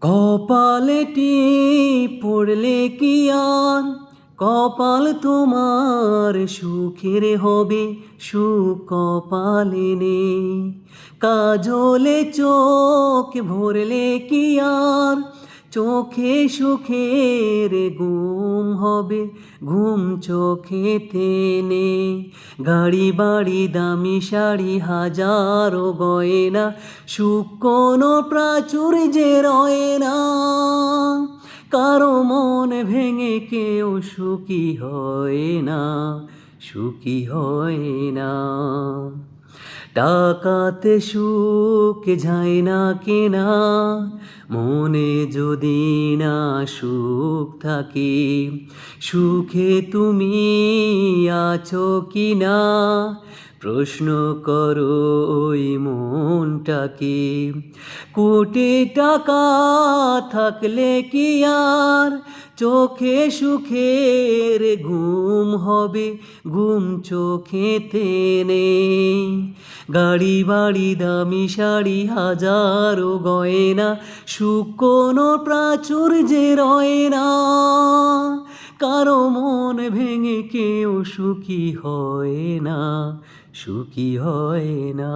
কপালে টিপ পড়লে কি আর কপাল তোমার সুখের হবে, সুখ কপালে নেই। কাজলে চোখ ভরলে কি আর চোখে সুখের ঘুম হবে, ঘুম চোখেতে নেই। গাড়ি বাড়ি দামি শাড়ি হাজারো গয়না, সুখ কোনো প্রাচুর্যে রয় না। কারো মন ভেঙে কেউ সুখী হয় না, সুখী হয় না। টাকাতে সুখ যায় না কেনা, মনে যদি না সুখ থাকে। সুখে তুমি আছো কি না, প্রশ্ন করো ওই মনটাকে। কোটি টাকা থাকলে কি আর চোখে সুখের ঘুম হবে, ঘুম চোখেতে নেই। গাড়ি বাড়ি দামি শাড়ি হাজারো গয়না, সুখ কোনো প্রাচুর্যে রয় না। কারো মন ভেঙে কেউ সুখী হয় না, সুখী হয় না।